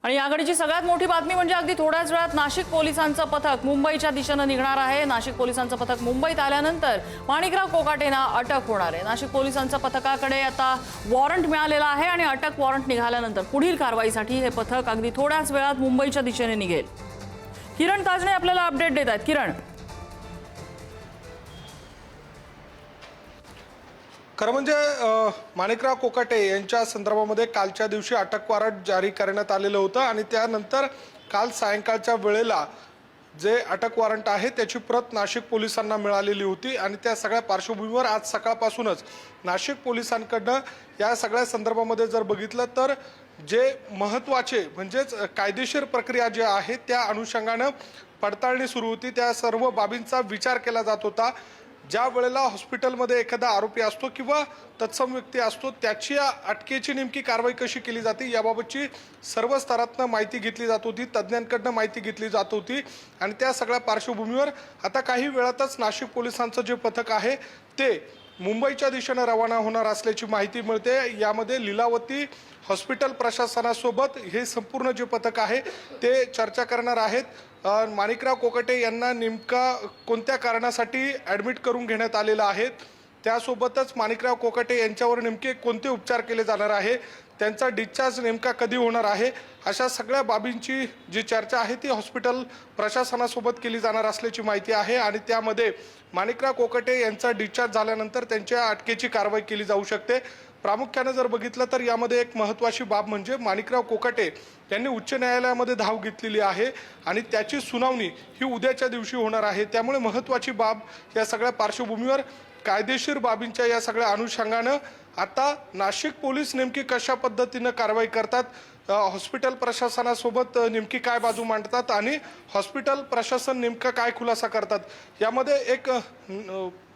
आणि याकडची सगळ्यात मोठी बातमी म्हणजे अगदी थोड्याच वेळात नाशिक पोलिसांचं पथक मुंबईच्या दिशेने निघणार आहे। नाशिक पोलिसांचं पथक मुंबईत आल्यानंतर माणिकराव कोकाटेंना अटक होणार आहे। नाशिक पोलिसांच्या पथकाकडे आता वॉरंट मिळालेला आहे आणि अटक वॉरंट निघाल्यानंतर पुढील कारवाईसाठी हे पथक अगदी थोड्याच वेळात मुंबईच्या दिशेने निघेल। किरण ताजणे आपल्याला अपडेट देत आहेत। किरण, खरं म्हणजे माणिकराव कोकाटे यांच्या संदर्भामध्ये कालच्या दिवशी अटक वॉरंट जारी करण्यात आलेलं होतं आणि त्यानंतर काल सायंकाळच्या वेळेला जे अटक वॉरंट आहे त्याची प्रत नाशिक पोलिसांना मिळालेली होती आणि त्या सगळ्या पार्श्वभूमीवर आज सकाळपासूनच नाशिक पोलिसांकडनं या सगळ्या संदर्भामध्ये जर बघितलं तर जे महत्त्वाचे म्हणजेच कायदेशीर प्रक्रिया जी आहे त्या अनुषंगानं पडताळणी सुरू होती। त्या सर्व बाबींचा विचार केला जात होता। ज्या वेळेला हॉस्पिटलमध्ये एखादा आरोपी असतो किंवा तत्सम व्यक्ती असतो त्याची अटकेची नेमकी कारवाई कशी केली जाते याबाबतची सर्व स्तरातनं माहिती घेतली जात होती, तज्ज्ञांकडनं माहिती घेतली जात होती आणि त्या सगळ्या पार्श्वभूमीवर आता काही वेळातच नाशिक पोलिसांचं जे पथक आहे ते मुंबईच्या दिशेने रवाना होणार असल्याची माहिती मिळते। यामध्ये लीलावती हॉस्पिटल प्रशासनासोबत हे संपूर्ण जे पथक आहे ते चर्चा करणार आहेत। माणिकराव कोकाटे यांना नेमका कोणत्या कारणासाठी ॲडमिट करून घेण्यात आलेलं आहे, त्यासोबतच माणिकराव कोकाटे यांच्यावर नेमके कोणते उपचार केले जाणार आहे, त्यांचा डिस्चार्ज नेमका कधी होणार आहे, अशा सगळ्या बाबींची जी चर्चा आहे ती हॉस्पिटल प्रशासनासोबत केली जाणार असल्याची माहिती आहे आणि त्यामध्ये माणिकराव कोकाटे यांचा डिस्चार्ज झाल्यानंतर त्यांच्या अटकेची कारवाई केली जाऊ शकते। प्रामुख्याने जर बघितलं तर यामध्ये एक महत्त्वाची बाब म्हणजे माणिकराव कोकाटे यांनी उच्च न्यायालयामध्ये धाव घेतलेली आहे आणि त्याची सुनावणी ही उद्याच्या दिवशी होणार आहे। त्यामुळे महत्त्वाची बाब या सगळ्या पार्श्वभूमीवर कायदेशीर बाबींच्या या सगळ्या अनुषंगानं आता नाशिक पोलीस नेमकी कशा पद्धतीनं कारवाई करतात, हॉस्पिटल प्रशासनासोबत नेमकी काय बाजू मांडतात आणि हॉस्पिटल प्रशासन नेमका काय खुलासा करतात, यामध्ये एक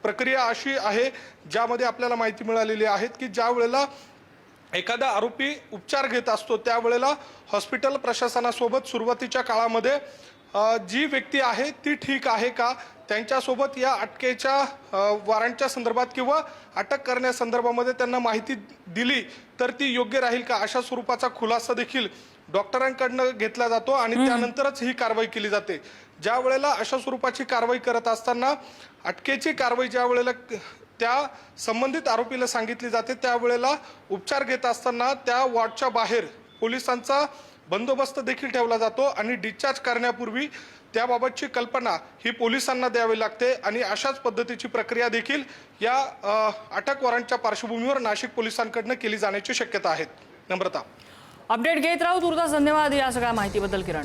प्रक्रिया अशी आहे ज्यामध्ये आपल्याला माहिती मिळालेली आहे की ज्या वेळेला एखादा आरोपी उपचार घेत असतो त्यावेळेला हॉस्पिटल प्रशासनासोबत सुरुवातीच्या काळामध्ये जी व्यक्ती आहे ती ठीक आहे का, त्यांच्यासोबत या अटकेच्या वॉरंटच्या संदर्भात किंवा अटक करण्यासंदर्भामध्ये त्यांना माहिती दिली तर ती योग्य राहील का, अशा स्वरूपाचा खुलासा देखील डॉक्टरांकडनं घेतला जातो आणि त्यानंतरच ही कारवाई केली जाते। ज्या वेळेला अशा स्वरूपाची कारवाई करत असताना अटकेची कारवाई ज्या वेळेला त्या संबंधित आरोपीला सांगितली जाते त्यावेळेला उपचार घेत असताना त्या वॉर्डच्या बाहेर पोलिसांचा बंदोबस्त देखील ठेवला जातो आणि डिस्चार्ज करण्यापूर्वी त्याबाबतची कल्पना ही पोलिसांना द्यावी लागते आणि अशाच पद्धतीची प्रक्रिया देखील या अटक वॉरंटच्या पार्श्वभूमीवर नाशिक पोलिसांकडनं केली जाण्याची शक्यता आहे। नम्रता, अपडेट घेत राहू। तुर्तास धन्यवाद या सगळ्या माहितीबद्दल किरण।